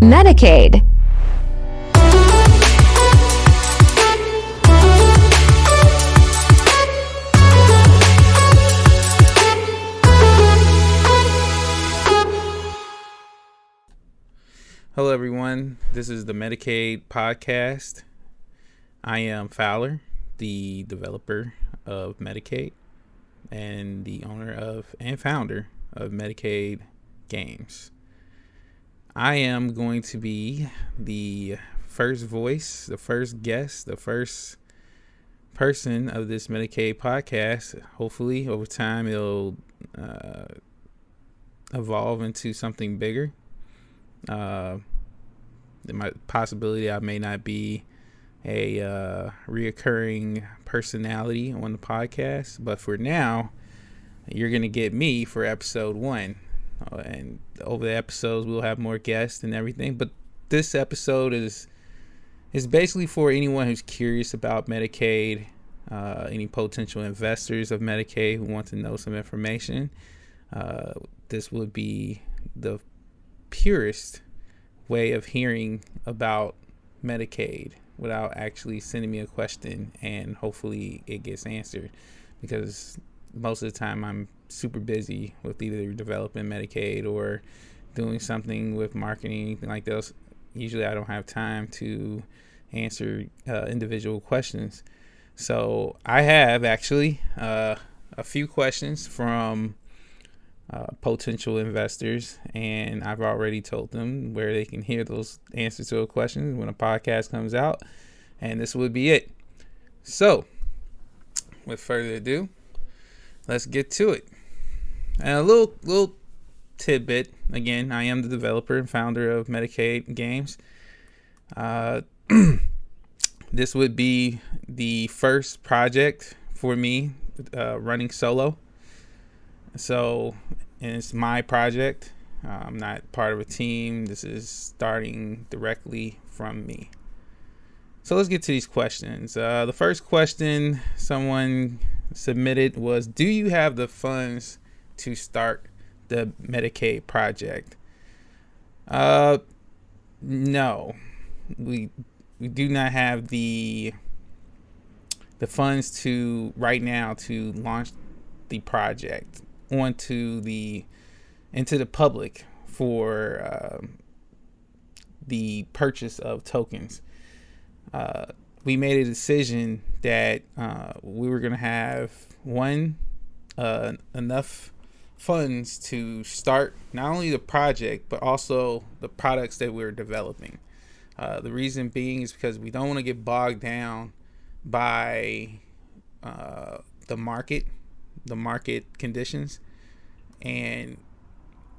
Metacade. Hello, everyone. This is the Metacade podcast. I am Fawler, the developer of Metacade and the owner of and founder of Metacade Games. I am going to be the first voice, the first guest, the first person of this Metacade podcast. Hopefully, over time, it'll evolve into something bigger. There might possibility I may not be a reoccurring personality on the podcast, but for now, you're gonna get me for episode 1, and over the episodes we'll have more guests and everything. But this episode is basically for anyone who's curious about Metacade, any potential investors of Metacade who want to know some information. This would be the purest way of hearing about Metacade without actually sending me a question, and hopefully it gets answered, because most of the time I'm super busy with either developing Metacade or doing something with marketing, anything like those. Usually I don't have time to answer individual questions. So I have actually a few questions from potential investors, and I've already told them where they can hear those answers to the questions when a podcast comes out, and this would be it. So with further ado, let's get to it. And a little tidbit. Again, I am the developer and founder of Metacade Games. This would be the first project for me running solo. So, and it's my project. I'm not part of a team. This is starting directly from me. So let's get to these questions. The first question someone submitted was, do you have the funds to start the Metacade project? No, we do not have the funds to right now to launch the project into the public for the purchase of tokens. We made a decision that we were going to have enough funds to start not only the project but also the products that we're developing. The reason being is because we don't want to get bogged down by the market conditions, and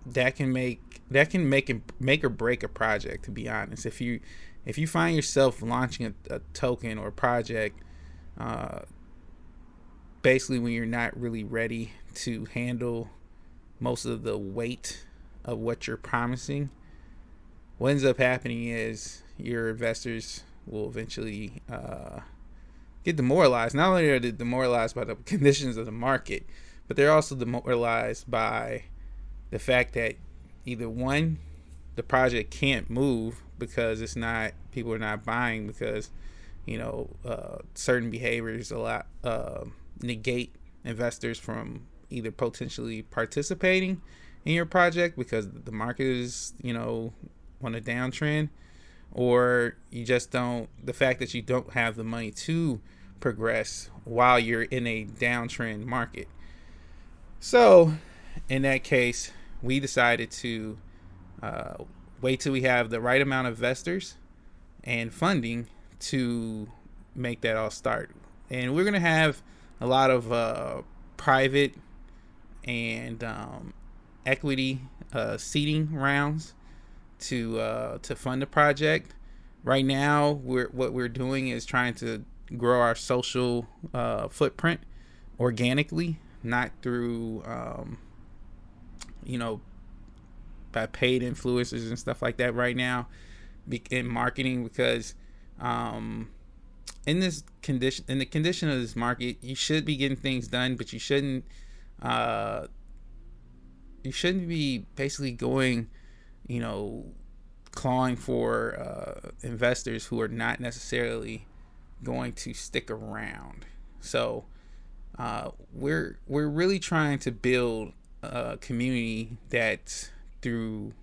that can make or break a project, to be honest. If you find yourself launching a token or a project basically when you're not really ready to handle most of the weight of what you're promising, what ends up happening is your investors will eventually get demoralized. Not only are they demoralized by the conditions of the market, but they're also demoralized by the fact that either one, the project can't move because people are not buying, because certain behaviors negate investors from either potentially participating in your project because the market is on a downtrend, or the fact that you don't have the money to progress while you're in a downtrend market. So in that case, we decided to wait till we have the right amount of investors and funding to make that all start. And we're going to have a lot of private and equity seeding rounds to fund the project. Right now, what we're doing is trying to grow our social footprint organically, not through by paid influencers and stuff like that right now in marketing, because in the condition of this market, you should be getting things done, but you shouldn't be basically going clawing for investors who are not necessarily going to stick around. So we're really trying to build a community that, through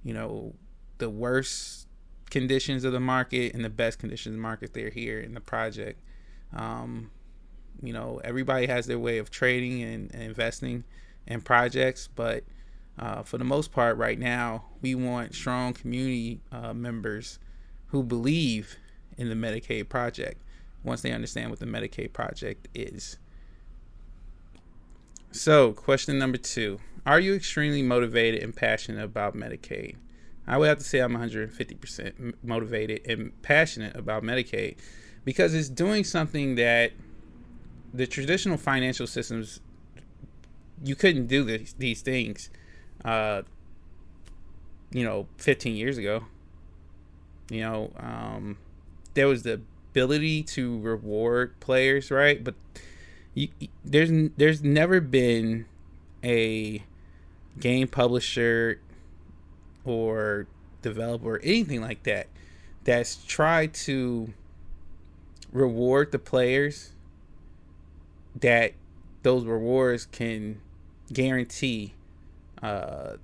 the worst conditions of the market and the best conditions of the market, they're here in the project. Everybody has their way of trading and investing in projects, but for the most part right now, we want strong community members who believe in the Metacade project once they understand what the Metacade project is. So, question number 2. Are you extremely motivated and passionate about Metacade? I would have to say I'm 150% motivated and passionate about Metacade because it's doing something that the traditional financial systems, you couldn't do these things 15 years ago. There was the ability to reward players, right? But there's never been a game publisher or developer or anything like that that's tried to reward the players that those rewards can guarantee the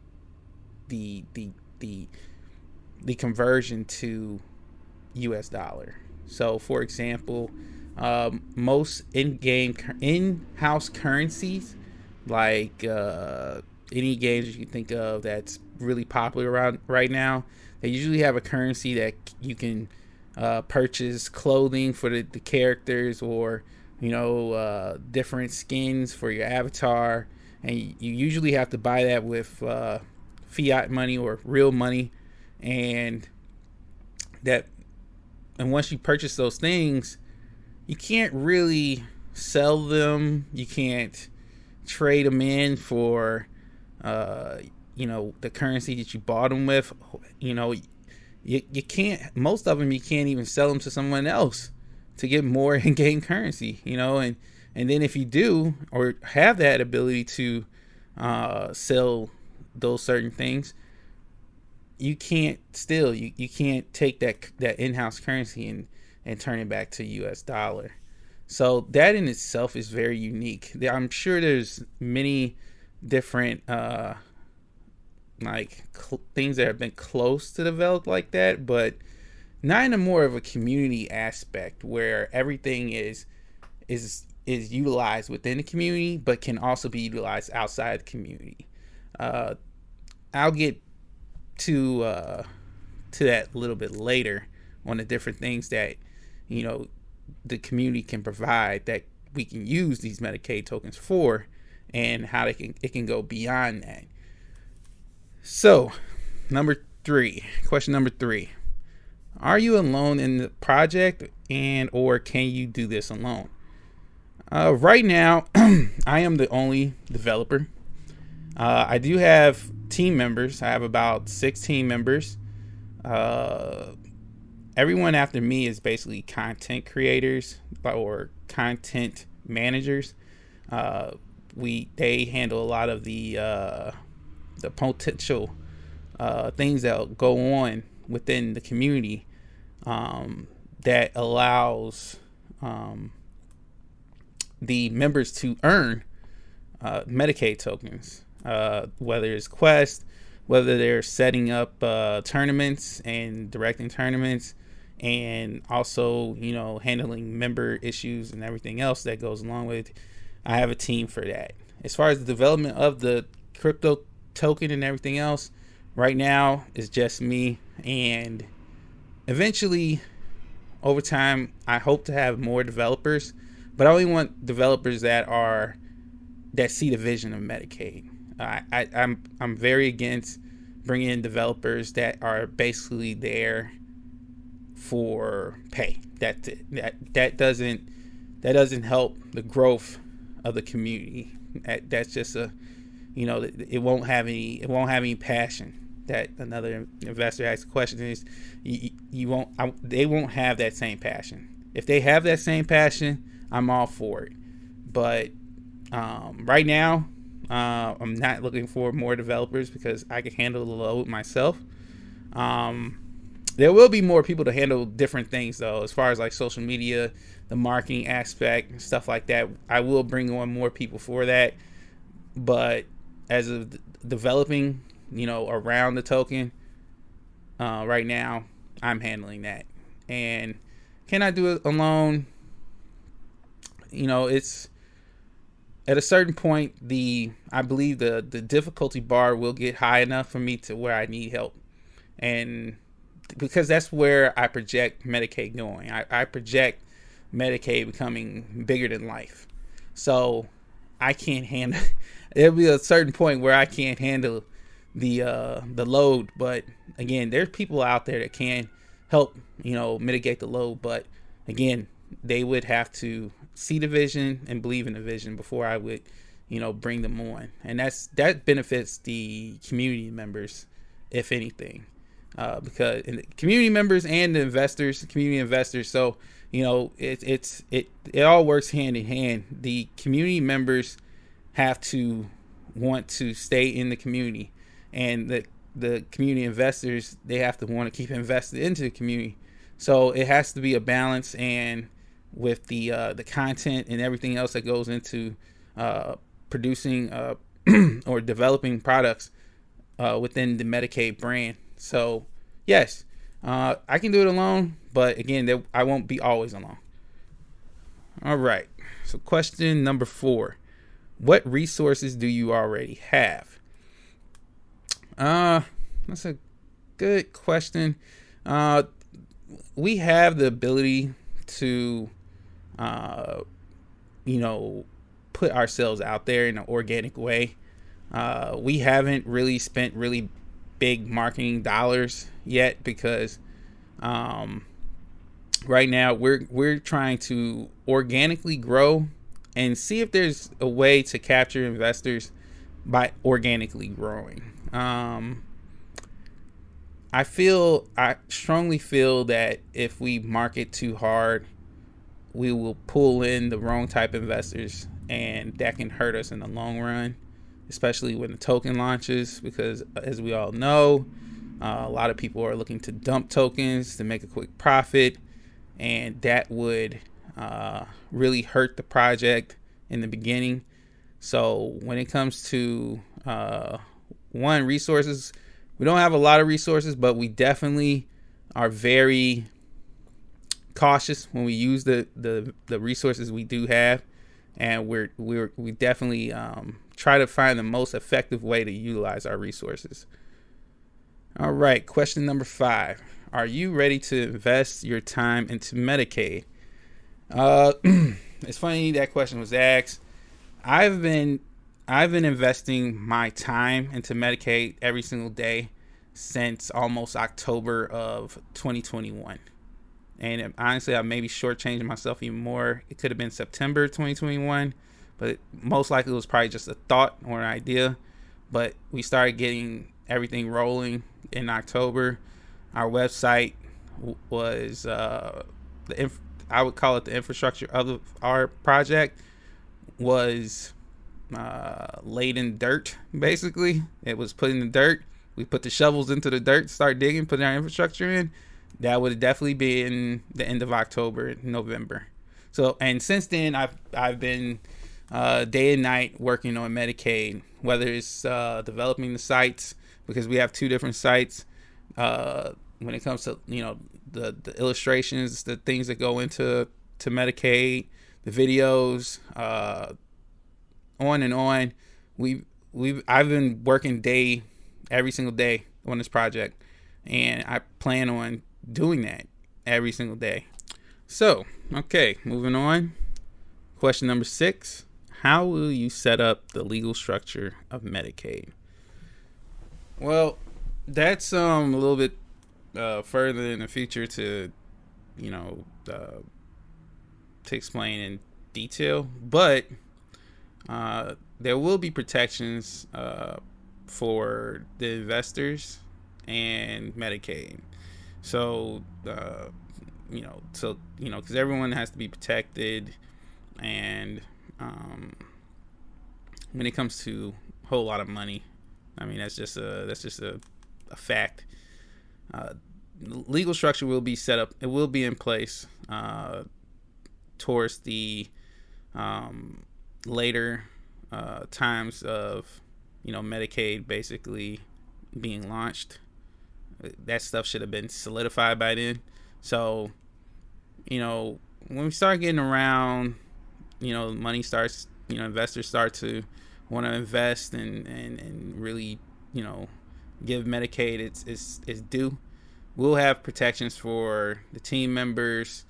conversion to US dollar. So for example, most in-house currencies, like any games you can think of that's really popular around right now, they usually have a currency that you can purchase clothing for the characters, or different skins for your avatar, and you usually have to buy that with fiat money or real money, and once you purchase those things, you can't really sell them. You can't trade them in for the currency that you bought them with. You can't, most of them you can't even sell them to someone else to get more in-game currency, and then if you do or have that ability to sell those certain things, you can't take that in-house currency and turn it back to US dollar. So that in itself is very unique. I'm sure there's many different things that have been close to develop like that, but not in a more of a community aspect where everything is utilized within the community, but can also be utilized outside the community. I'll get to that a little bit later on the different things that the community can provide that we can use these Metacade tokens for, and how it can go beyond that. So, question number 3. Are you alone in the project, and or can you do this alone? Right now, I am the only developer. I do have team members. I have about 6 team members. Everyone after me is basically content creators or content managers. They handle a lot of the potential things that go on within the community that allows the members to earn Metacade tokens, whether it's quests, whether they're setting up tournaments and directing tournaments, and also handling member issues and everything else that goes along with it. I have a team for that. As far as the development of the crypto token and everything else, right now it's just me, and eventually over time I hope to have more developers, but I only want developers that see the vision of Metacade. I'm very against bringing in developers that are basically there for pay. That doesn't help the growth of the community. That's just it won't have any passion. That another investor asked the question is, they won't have that same passion. If they have that same passion, I'm all for it. But right now, I'm not looking for more developers because I can handle the load myself. There will be more people to handle different things, though, as far as like social media, the marketing aspect, and stuff like that. I will bring on more people for that. But as of developing, around the token, right now, I'm handling that. And can I do it alone? It's at a certain point, I believe the difficulty bar will get high enough for me to where I need help. And because that's where I project Metacade going. I project Metacade becoming bigger than life. So I can't handle there'll be a certain point where I can't handle the load. But again, there's people out there that can help, mitigate the load. But again, they would have to see the vision and believe in the vision before I would, bring them on. And that benefits the community members, if anything. Because the community members and the community investors. So, it all works hand in hand. The community members have to want to stay in the community, and the community investors, they have to want to keep invested into the community. So it has to be a balance, and with the content and everything else that goes into producing or developing products within the Metacade brand. So yes, I can do it alone, but again, I won't be always alone. All right. So question number 4. What resources do you already have? That's a good question. We have the ability to, put ourselves out there in an organic way. We haven't really spent really big marketing dollars yet because right now we're trying to organically grow and see if there's a way to capture investors by organically growing. I strongly feel that if we market too hard, we will pull in the wrong type of investors, and that can hurt us in the long run, especially when the token launches, because as we all know, a lot of people are looking to dump tokens to make a quick profit, and that would really hurt the project in the beginning. So when it comes to resources, we don't have a lot of resources, but we definitely are very cautious when we use the resources we do have, and we definitely try to find the most effective way to utilize our resources. All right, question number 5. Are you ready to invest your time into Metacade? It's funny that question was asked. I've been investing my time into Metacade every single day since almost October of 2021. And honestly, I maybe shortchanged myself even more. It could have been September 2021, but most likely it was probably just a thought or an idea. But we started getting everything rolling in October. Our website was I would call it the infrastructure of our project was laid in dirt. Basically, it was put in the dirt. We put the shovels into the dirt, start digging, putting our infrastructure in. That would definitely be in the end of October, November. So, and since then, I've been day and night working on Metacade, whether it's developing the sites, because we have 2 different sites. When it comes to the illustrations, the things that go into Metacade, the videos, on and on. I've been working every single day on this project, and I plan on doing that every single day. So, okay, moving on. Question number 6. How will you set up the legal structure of Metacade? Well, that's a little bit further in the future to explain in detail, but there will be protections for the investors and Metacade. So because everyone has to be protected, and when it comes to a whole lot of money, I mean that's just a fact. Legal structure will be set up. It will be in place towards the later times of Medicaid basically being launched. That stuff should have been solidified by then. So when we start getting around, money starts, investors start to want to invest and really give Medicaid its due. We'll have protections for the team members,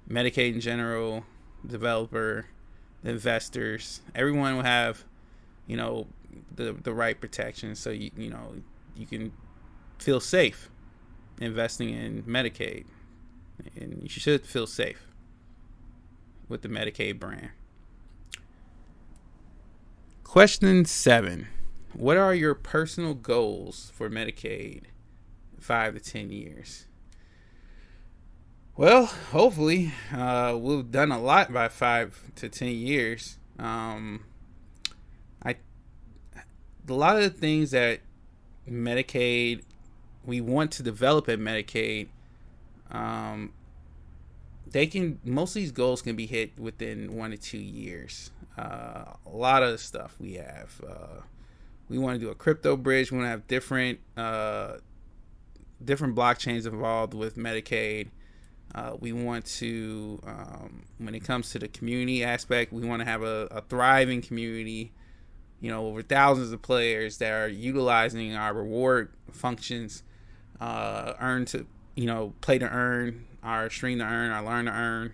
Medicaid in general, developer, the investors. Everyone will have, the right protection, so you can feel safe investing in Medicaid, and you should feel safe with the Medicaid brand. Question 7: what are your personal goals for Medicaid 5 to 10 years? Well, hopefully, we've done a lot by 5 to 10 years. A lot of the things that Medicaid, we want to develop at Medicaid, most of these goals can be hit within 1 to 2 years. A lot of the stuff we have, we want to do a crypto bridge. We want to have different blockchains involved with Medicaid. We want to, when it comes to the community aspect, we want to have a thriving community, over thousands of players that are utilizing our reward functions, play to earn, our stream to earn, our learn to earn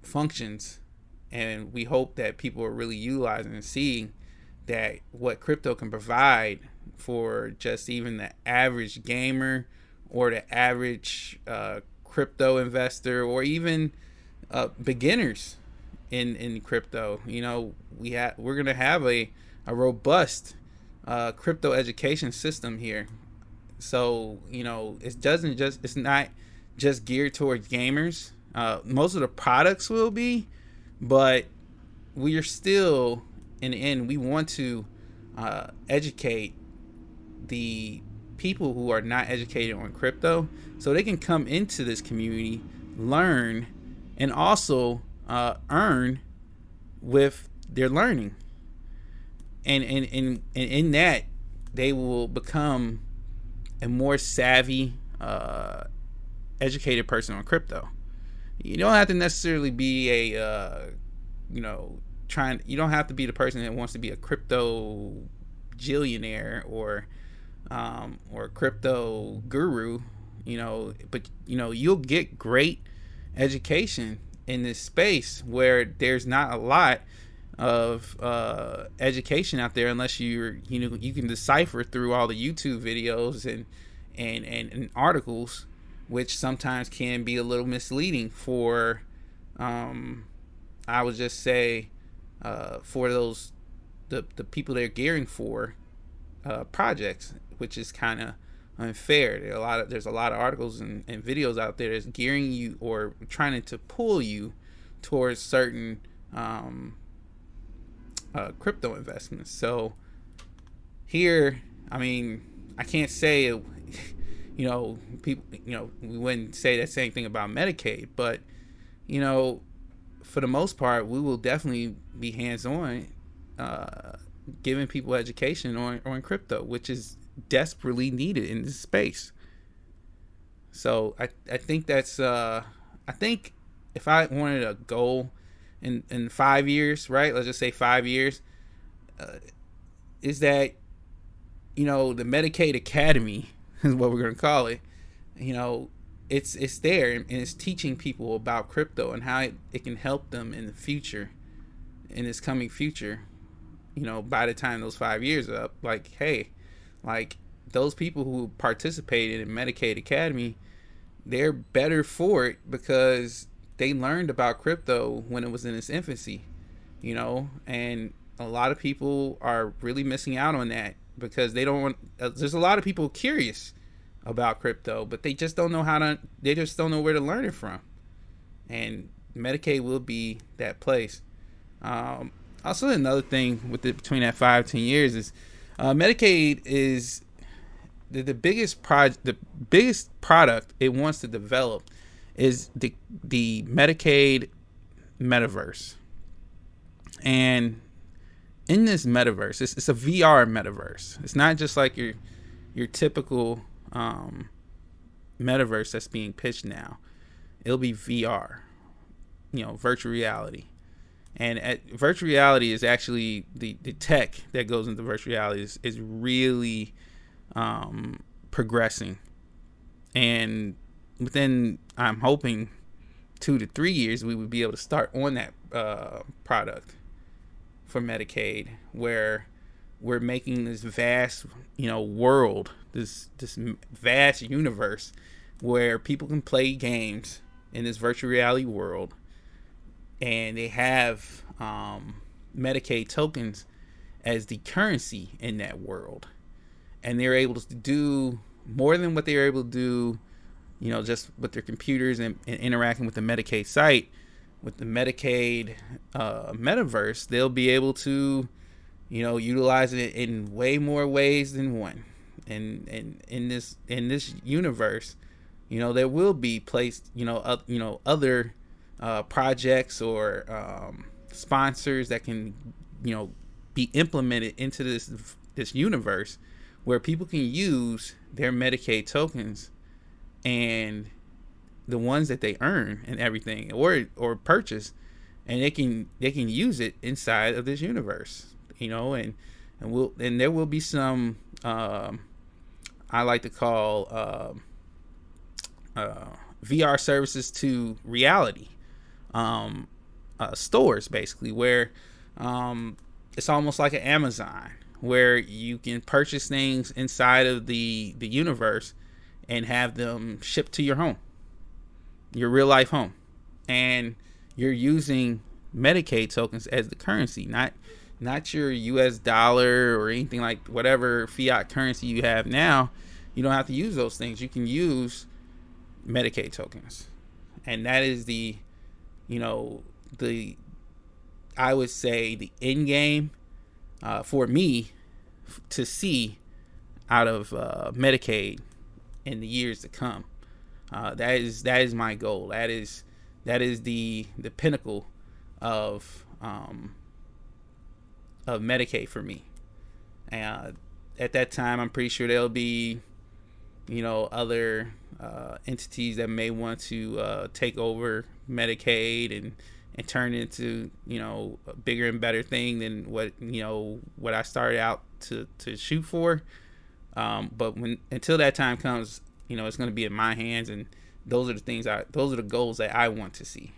functions. And we hope that people are really utilizing and seeing that what crypto can provide for just even the average gamer or the average crypto investor, or even beginners in crypto. We're gonna have a robust crypto education system here. So it's not just geared towards gamers. Most of the products will be, but we are still, in the end, we want to educate the people who are not educated on crypto, so they can come into this community, learn, and also earn with their learning. And in that, they will become a more savvy, educated person on crypto. You don't have to necessarily be you don't have to be the person that wants to be a crypto jillionaire or a crypto guru, but you'll get great education in this space where there's not a lot of education out there, unless you can decipher through all the YouTube videos and articles, which sometimes can be a little misleading for I would just say for those the people they're gearing for projects, which is kind of unfair. There's a lot of articles and videos out there that's gearing you or trying to pull you towards certain crypto investments. So here, I can't say people, we wouldn't say that same thing about Medicaid, but for the most part, we will definitely be hands-on, giving people education on crypto, which is desperately needed in this space. So I think that's I think if I wanted a goal in 5 years, right? Let's just say 5 years, is that the Metacade Academy is what we're gonna call it. It's there, and it's teaching people about crypto and how it can help them in the future, in this coming future. By the time those 5 years are up, those people who participated in Metacade Academy, they're better for it because they learned about crypto when it was in its infancy, and a lot of people are really missing out on that because they don't want, there's a lot of people curious about crypto, but they just don't know where to learn it from. And Medicaid will be that place. Also, another thing between that 5-10 years is Medicaid is the biggest product it wants to develop is the Metacade metaverse. And in this metaverse, it's a VR metaverse. It's not just like your typical metaverse that's being pitched now. It'll be VR, virtual reality. And virtual reality is actually the tech that goes into virtual reality is really progressing. And within, I'm hoping, 2 to 3 years, we would be able to start on that product for Metacade, where we're making this vast, world, this vast universe where people can play games in this virtual reality world, and they have Metacade tokens as the currency in that world, and they're able to do more than what they were able to do, just with their computers and interacting with the Metacade site. With the Metacade metaverse, they'll be able to, utilize it in way more ways than one. And in this universe, there will be placed, other projects or sponsors that can, be implemented into this universe, where people can use their Metacade tokens and the ones that they earn and everything, or purchase, and they can use it inside of this universe, and there will be some I like to call VR services to reality stores, basically, where it's almost like an Amazon, where you can purchase things inside of the universe and have them shipped to your home, your real life home, and you're using Metacade tokens as the currency, not your US dollar or anything like whatever fiat currency you have now. You don't have to use those things. You can use Metacade tokens, and that is I would say the end game for me to see out of Metacade in the years to come. That is my goal. That is the pinnacle of Metacade for me. And at that time, I'm pretty sure there'll be other entities that may want to take over Metacade and turn it into a bigger and better thing than what I started out to shoot for. But until that time comes, it's going to be in my hands, and those are the goals that I want to see.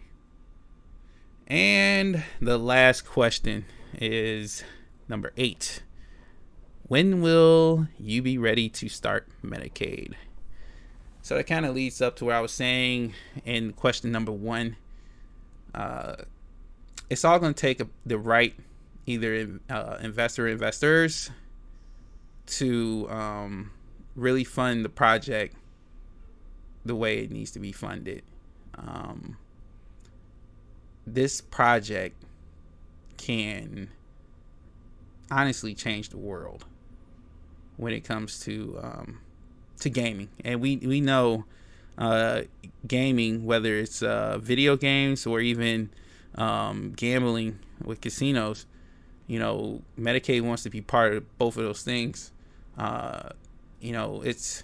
And the last question is number 8. When will you be ready to start Metacade? So that kind of leads up to where I was saying in question number 1. It's all going to take the right either investor or investors to really fund the project the way it needs to be funded. This project can honestly change the world when it comes to gaming, and we know gaming, whether it's video games or even gambling with casinos. Metacade wants to be part of both of those things. It's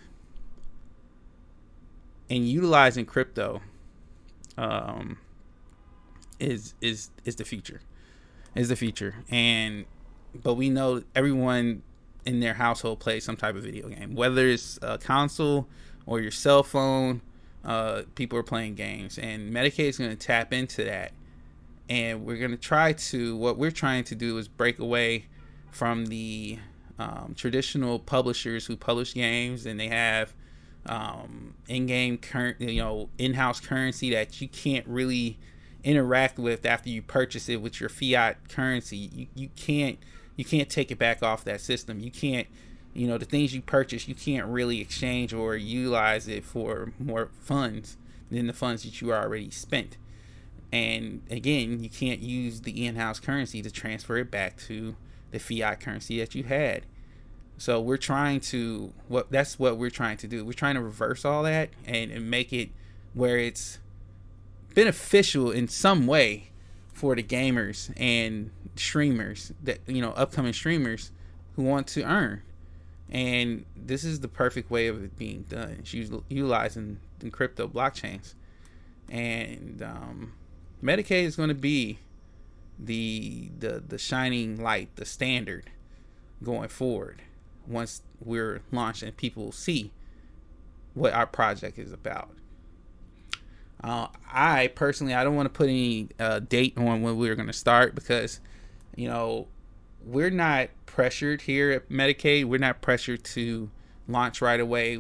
and utilizing crypto is the future. But we know everyone in their household plays some type of video game, whether it's a console or your cell phone. People are playing games, and Metacade is going to tap into that, and we're going to what we're trying to do is break away from the traditional publishers who publish games, and they have in-game in-house currency that you can't really interact with after you purchase it with your fiat currency. You can't take it back off that system. You can't, the things you purchase, you can't really exchange or utilize it for more funds than the funds that you already spent. And again, you can't use the in-house currency to transfer it back to the fiat currency that you had. So we're trying to that's what we're trying to do. We're trying to reverse all that and make it where it's beneficial in some way for the gamers and streamers, that upcoming streamers who want to earn. And this is the perfect way of it being done. It's utilizing the crypto blockchains. And Metacade is going to be the shining light, the standard going forward. Once we're launched and people see what our project is about. I personally, I don't want to put any date on when we're going to start, because we're not pressured here at Metacade. We're not pressured to launch right away.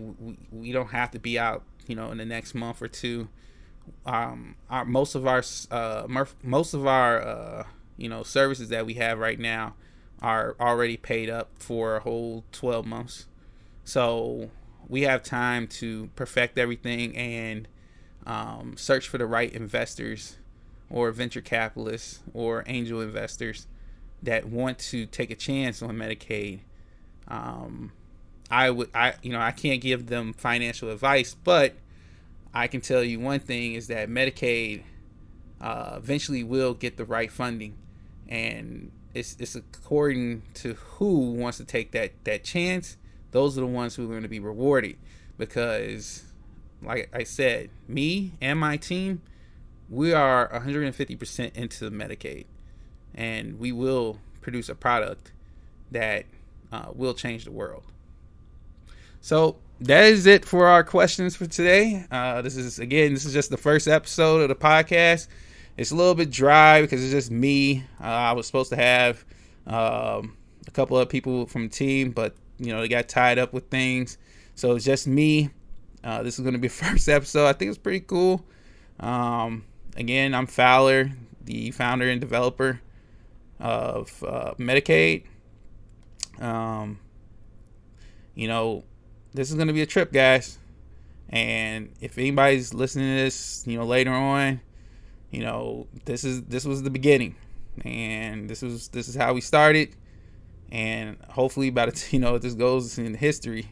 We don't have to be out in the next month or two. Most of our services that we have right now are already paid up for a whole 12 months. So we have time to perfect everything and search for the right investors or venture capitalists or angel investors that want to take a chance on Metacade. I can't give them financial advice, but I can tell you one thing is that Metacade eventually will get the right funding, and it's according to who wants to take that chance. Those are the ones who are going to be rewarded, because like I said, me and my team, we are 150% into Metacade, and we will produce a product that will change the world. So that is it for our questions for today. This is just the first episode of the podcast. It's a little bit dry because it's just me. I was supposed to have a couple of people from the team, but they got tied up with things, so it's just me. This is going to be the first episode. I think it's pretty cool. Again, I'm Fawler, the founder and developer of Metacade. This is going to be a trip, guys. And if anybody's listening to this, later on, this was the beginning, and this is how we started. And hopefully, by the this goes down in history,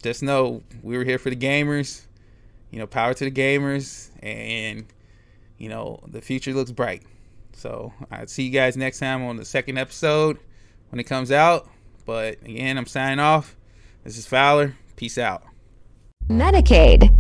just know we were here for the gamers. Power to the gamers, and the future looks bright. So I'll see you guys next time on the second episode when it comes out. But again, I'm signing off. This is Fawler. Peace out. Metacade.